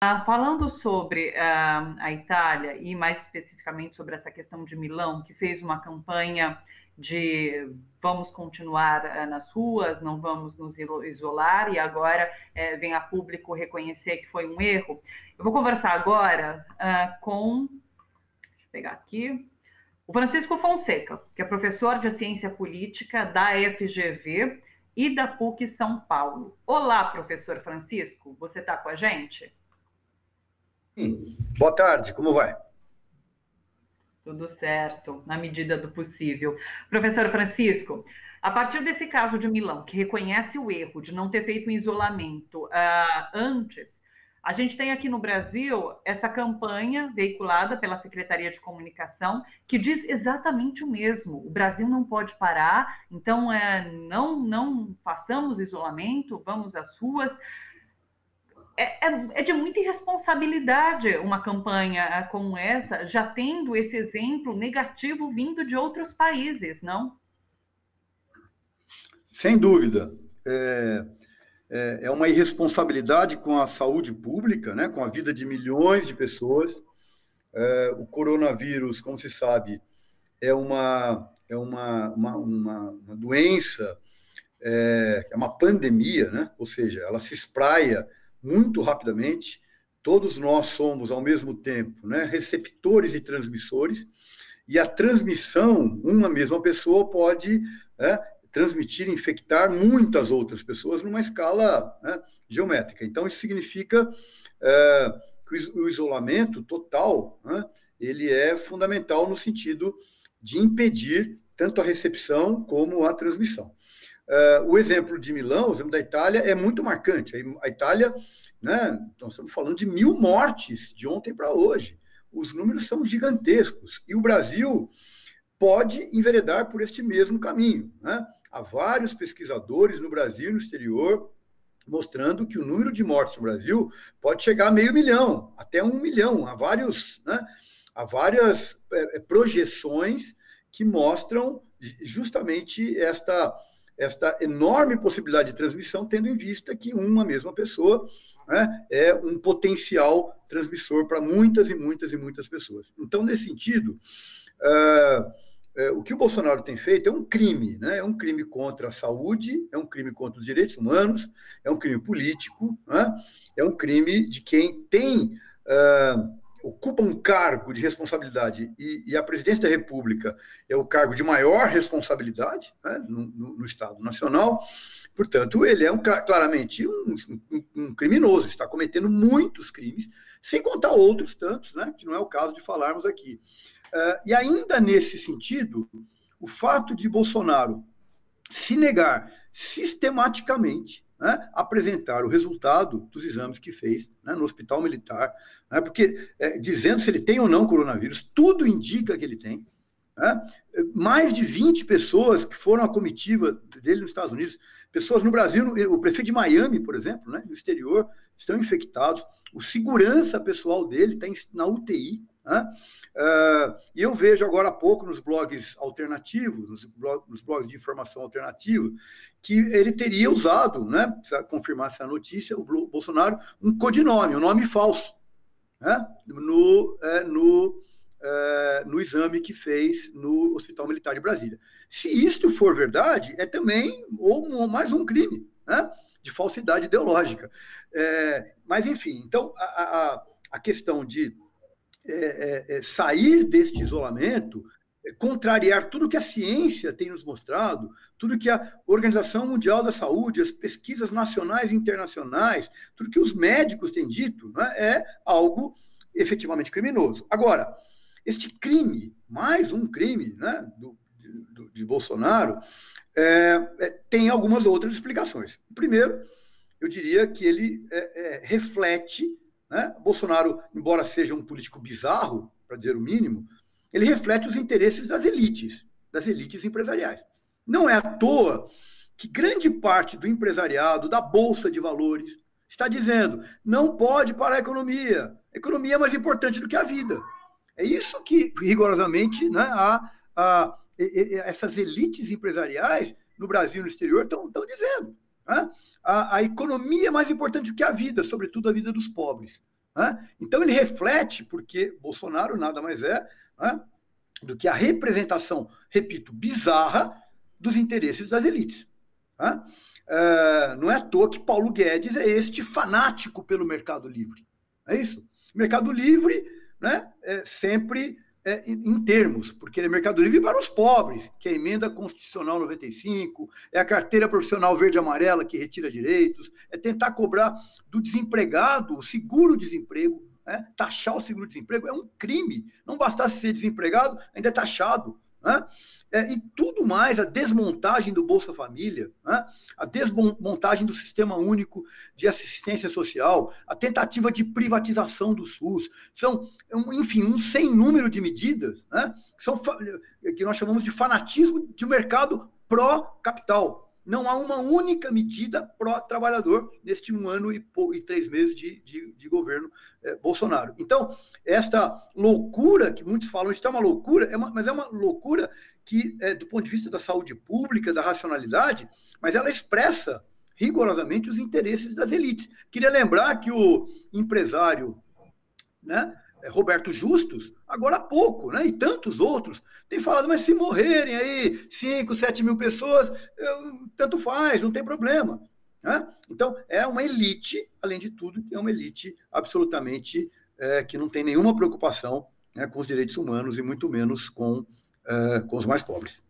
Falando sobre a Itália e mais especificamente sobre essa questão de Milão, que fez uma campanha de vamos continuar nas ruas, não vamos nos isolar, e agora vem a público reconhecer que foi um erro. Eu vou conversar agora deixa eu pegar aqui, o Francisco Fonseca, que é professor de Ciência Política da FGV e da PUC São Paulo. Olá, professor Francisco, você está com a gente? Sim. Boa tarde, como vai? Tudo certo, na medida do possível. Professor Francisco, a partir desse caso de Milão, que reconhece o erro de não ter feito um isolamento antes, a gente tem aqui no Brasil essa campanha veiculada pela Secretaria de Comunicação que diz exatamente o mesmo. O Brasil não pode parar, então não façamos isolamento, vamos às ruas. É de muita irresponsabilidade uma campanha como essa, já tendo esse exemplo negativo vindo de outros países, não? Sem dúvida. É uma irresponsabilidade com a saúde pública, né, com a vida de milhões de pessoas. O coronavírus, como se sabe, é uma doença, é uma pandemia, né? Ou seja, ela se espraia muito rapidamente. Todos nós somos, ao mesmo tempo, né, receptores e transmissores, e a transmissão, uma mesma pessoa pode transmitir, infectar muitas outras pessoas numa escala, né, geométrica. Então, isso significa que o isolamento total, né, ele é fundamental no sentido de impedir tanto a recepção como a transmissão. O exemplo de Milão, o exemplo da Itália, é muito marcante. A Itália, né, nós estamos falando de 1.000 mortes de ontem para hoje. Os números são gigantescos. E o Brasil pode enveredar por este mesmo caminho, né? Há vários pesquisadores no Brasil e no exterior mostrando que o número de mortes no Brasil pode chegar a 500.000, até 1 milhão. Há várias projeções que mostram justamente esta enorme possibilidade de transmissão, tendo em vista que uma mesma pessoa, né, é um potencial transmissor para muitas e muitas e muitas pessoas. Então, nesse sentido, o que o Bolsonaro tem feito é um crime, né? É um crime contra a saúde, é um crime contra os direitos humanos, é um crime político, né? É um crime de quem ocupa um cargo de responsabilidade, e a presidência da República é o cargo de maior responsabilidade, né, no Estado Nacional. Portanto, ele é claramente um criminoso, está cometendo muitos crimes, sem contar outros tantos, né, que não é o caso de falarmos aqui. E ainda nesse sentido, o fato de Bolsonaro se negar sistematicamente, né, apresentar o resultado dos exames que fez, né, no Hospital Militar, né, porque dizendo se ele tem ou não coronavírus, tudo indica que ele tem. Né, mais de 20 pessoas que foram à comitiva dele nos Estados Unidos, pessoas no Brasil, o prefeito de Miami, por exemplo, né, no exterior, estão infectados, o segurança pessoal dele está na UTI. E eu vejo agora há pouco nos blogs alternativos, nos blogs de informação alternativa, que ele teria usado, né, precisa confirmar essa notícia, o Bolsonaro, um codinome, um nome falso, né, no exame que fez no Hospital Militar de Brasília. Se isto for verdade, é também mais um crime, né, de falsidade ideológica. Mas, enfim, então, a questão de sair deste isolamento, contrariar tudo que a ciência tem nos mostrado, tudo que a Organização Mundial da Saúde, as pesquisas nacionais e internacionais, tudo que os médicos têm dito, né, é algo efetivamente criminoso. Agora, este crime, mais um crime, né, de Bolsonaro, tem algumas outras explicações. Primeiro, eu diria que ele reflete, né? Bolsonaro, embora seja um político bizarro, para dizer o mínimo, ele reflete os interesses das elites empresariais. Não é à toa que grande parte do empresariado, da Bolsa de Valores, está dizendo não pode parar a economia é mais importante do que a vida. É isso que, rigorosamente, né, essas elites empresariais no Brasil e no exterior estão dizendo. Né? A economia é mais importante do que a vida, sobretudo a vida dos pobres. Né? Então, ele reflete, porque Bolsonaro nada mais é, né, do que a representação, repito, bizarra dos interesses das elites. Né? Não é à toa que Paulo Guedes é este fanático pelo mercado livre. É isso? Mercado livre, né, sempre em termos, porque ele é mercado livre para os pobres, que é a emenda constitucional 95, é a carteira profissional verde e amarela que retira direitos, é tentar cobrar do desempregado o seguro-desemprego, né? Taxar o seguro-desemprego é um crime. Não bastasse ser desempregado, ainda é taxado. Né? E tudo mais, a desmontagem do Bolsa Família, né? A desmontagem do Sistema Único de Assistência Social, a tentativa de privatização do SUS, são, enfim, um sem número de medidas, né? Que nós chamamos de fanatismo de um mercado pró-capital. Não há uma única medida pró-trabalhador neste 1 ano e 3 meses de governo Bolsonaro. Então, esta loucura, que muitos falam, isso é uma loucura, mas é uma loucura que, do ponto de vista da saúde pública, da racionalidade, mas ela expressa rigorosamente os interesses das elites. Queria lembrar que o empresário, né, Roberto Justus, agora há pouco, né, e tantos outros, têm falado, mas se morrerem aí 5, 7 mil pessoas, tanto faz, não tem problema. Né? Então, é uma elite, além de tudo, é uma elite absolutamente que não tem nenhuma preocupação, né, com os direitos humanos e muito menos com os mais pobres.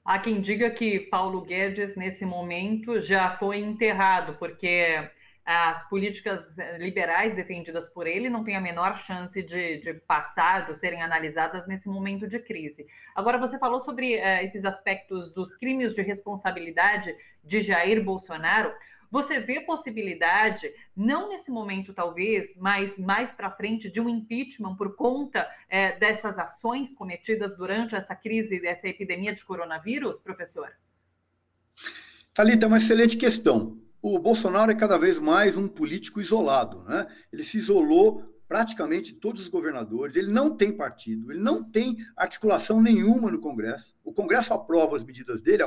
Há quem diga que Paulo Guedes, nesse momento, já foi enterrado, porque as políticas liberais defendidas por ele não têm a menor chance de passar, de serem analisadas nesse momento de crise. Agora, você falou sobre esses aspectos dos crimes de responsabilidade de Jair Bolsonaro. Você vê possibilidade, não nesse momento talvez, mas mais para frente, de um impeachment por conta dessas ações cometidas durante essa crise, dessa epidemia de coronavírus, professor? Thalita, é uma excelente questão. O Bolsonaro é cada vez mais um político isolado, né? Ele se isolou praticamente todos os governadores, ele não tem partido, ele não tem articulação nenhuma no Congresso. O Congresso aprova as medidas dele,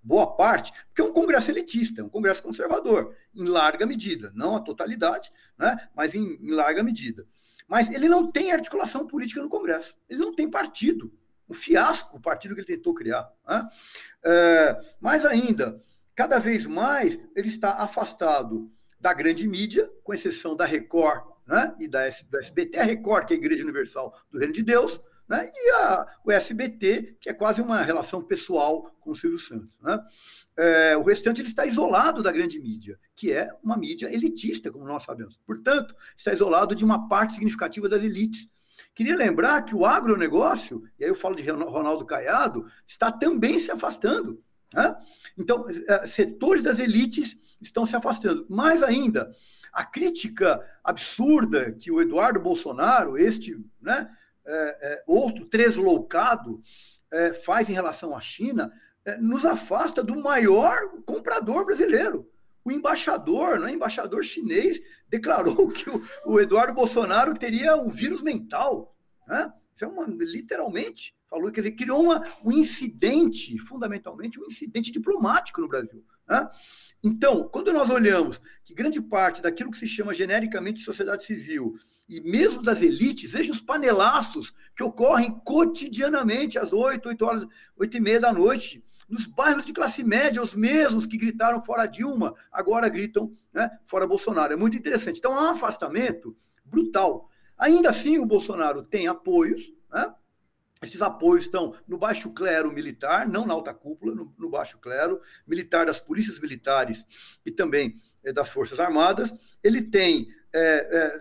boa parte, porque é um Congresso elitista, é um Congresso conservador, em larga medida, não a totalidade, né? Mas em larga medida. Mas ele não tem articulação política no Congresso, ele não tem partido, um fiasco o partido que ele tentou criar. Né? Mais ainda, cada vez mais ele está afastado da grande mídia, com exceção da Record, né, e do SBT, a Record, que é a Igreja Universal do Reino de Deus, né, e o SBT, que é quase uma relação pessoal com o Silvio Santos. Né? O restante ele está isolado da grande mídia, que é uma mídia elitista, como nós sabemos. Portanto, está isolado de uma parte significativa das elites. Queria lembrar que o agronegócio, e aí eu falo de Ronaldo Caiado, está também se afastando. Né? Então, setores das elites estão se afastando. Mais ainda, a crítica absurda que o Eduardo Bolsonaro, né, outro tresloucado, faz em relação à China, nos afasta do maior comprador brasileiro. O embaixador, né, embaixador chinês, declarou que o Eduardo Bolsonaro teria um vírus mental. Né? Isso é literalmente... Falou, quer dizer, criou um incidente, fundamentalmente, um incidente diplomático no Brasil. Né? Então, quando nós olhamos que grande parte daquilo que se chama genericamente de sociedade civil, e mesmo das elites, veja os panelaços que ocorrem cotidianamente às 8h30 da noite, nos bairros de classe média, os mesmos que gritaram fora Dilma, agora gritam, né, fora Bolsonaro. É muito interessante. Então, há um afastamento brutal. Ainda assim, o Bolsonaro tem apoios, né? Esses apoios estão no baixo clero militar, não na alta cúpula, no baixo clero militar, das polícias militares e também das Forças Armadas. Ele tem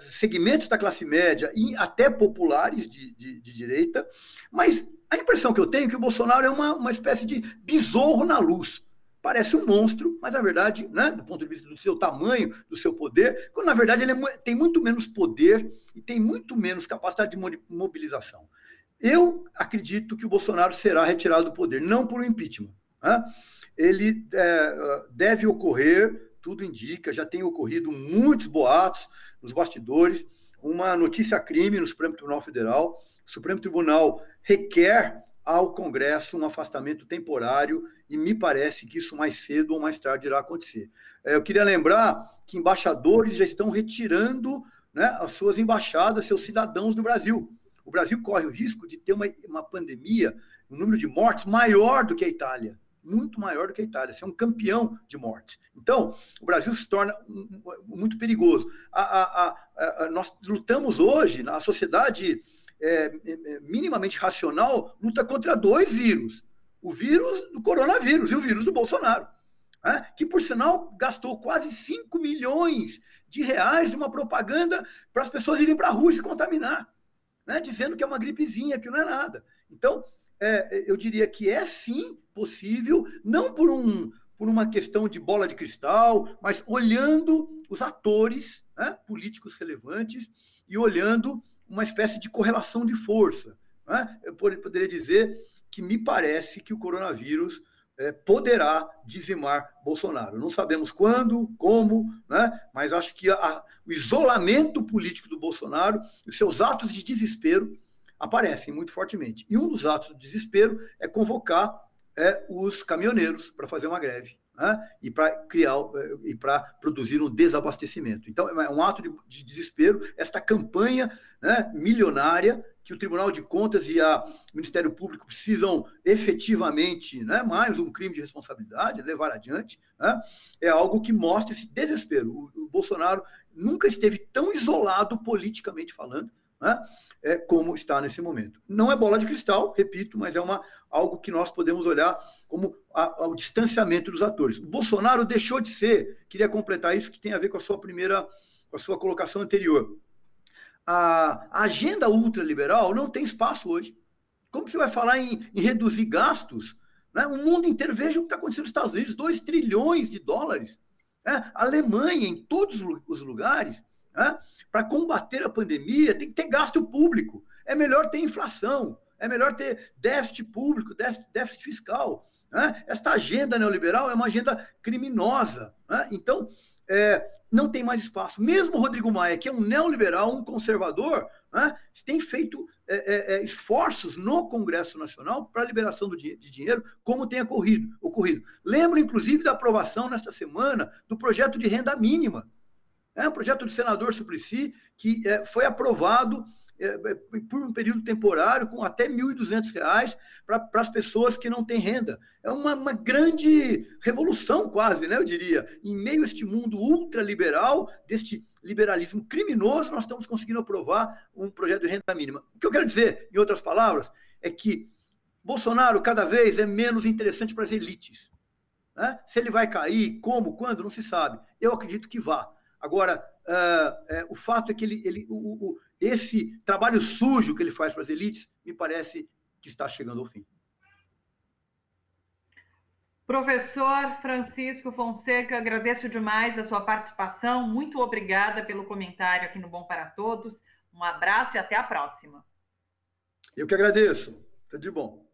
segmentos da classe média e até populares de direita, mas a impressão que eu tenho é que o Bolsonaro é uma espécie de besouro na luz. Parece um monstro, mas na verdade, né, do ponto de vista do seu tamanho, do seu poder, quando na verdade ele tem muito menos poder e tem muito menos capacidade de mobilização. Eu acredito que o Bolsonaro será retirado do poder, não por um impeachment. Né? Ele deve ocorrer, tudo indica, já tem ocorrido muitos boatos nos bastidores, uma notícia-crime no Supremo Tribunal Federal. O Supremo Tribunal requer ao Congresso um afastamento temporário, e me parece que isso mais cedo ou mais tarde irá acontecer. Eu queria lembrar que embaixadores já estão retirando, né, as suas embaixadas, seus cidadãos do Brasil. O Brasil corre o risco de ter uma pandemia, um número de mortes maior do que a Itália, muito maior do que a Itália, ser um campeão de mortes. Então, o Brasil se torna muito perigoso. Nós lutamos hoje, a sociedade minimamente racional luta contra 2 vírus. O vírus do coronavírus e o vírus do Bolsonaro, né? Que, por sinal, gastou quase 5 milhões de reais de uma propaganda para as pessoas irem para a rua e se contaminar, né? Dizendo que é uma gripezinha, que não é nada. Então, eu diria que é sim possível, não por uma questão de bola de cristal, mas olhando os atores, né, políticos relevantes e olhando uma espécie de correlação de força, né? Eu poderia dizer que me parece que o coronavírus poderá dizimar Bolsonaro. Não sabemos quando, como, né? Mas acho que o isolamento político do Bolsonaro, os seus atos de desespero, aparecem muito fortemente. E um dos atos de desespero é convocar os caminhoneiros para fazer uma greve, né? E para produzir um desabastecimento. Então, é um ato de desespero, esta campanha, né, milionária, que o Tribunal de Contas e o Ministério Público precisam efetivamente, né, mais um crime de responsabilidade, levar adiante, né, é algo que mostra esse desespero. O Bolsonaro nunca esteve tão isolado politicamente falando, né, como está nesse momento. Não é bola de cristal, repito, mas é algo que nós podemos olhar como o distanciamento dos atores. O Bolsonaro deixou de ser, queria completar isso, que tem a ver com a sua colocação anterior. A agenda ultraliberal não tem espaço hoje. Como que você vai falar em reduzir gastos, né? O mundo inteiro, veja o que está acontecendo nos Estados Unidos, 2 trilhões de dólares. Né? A Alemanha, em todos os lugares, né? Para combater a pandemia, tem que ter gasto público. É melhor ter inflação, é melhor ter déficit público, déficit fiscal. Né? Esta agenda neoliberal é uma agenda criminosa. Né? Então, não tem mais espaço. Mesmo o Rodrigo Maia, que é um neoliberal, um conservador, né, tem feito esforços no Congresso Nacional para a liberação de dinheiro, como tem ocorrido. Lembro, inclusive, da aprovação, nesta semana, do projeto de renda mínima. É um projeto do senador Suplicy, que foi aprovado por um período temporário, com até R$ 1.200 para as pessoas que não têm renda. É uma grande revolução, quase, né, eu diria. Em meio a este mundo ultraliberal, deste liberalismo criminoso, nós estamos conseguindo aprovar um projeto de renda mínima. O que eu quero dizer, em outras palavras, é que Bolsonaro cada vez é menos interessante para as elites. Né? Se ele vai cair, como, quando, não se sabe. Eu acredito que vá. Agora, o fato é que esse trabalho sujo que ele faz para as elites, me parece que está chegando ao fim. Professor Francisco Fonseca, agradeço demais a sua participação. Muito obrigada pelo comentário aqui no Bom para Todos. Um abraço e até a próxima. Eu que agradeço. Tudo de bom.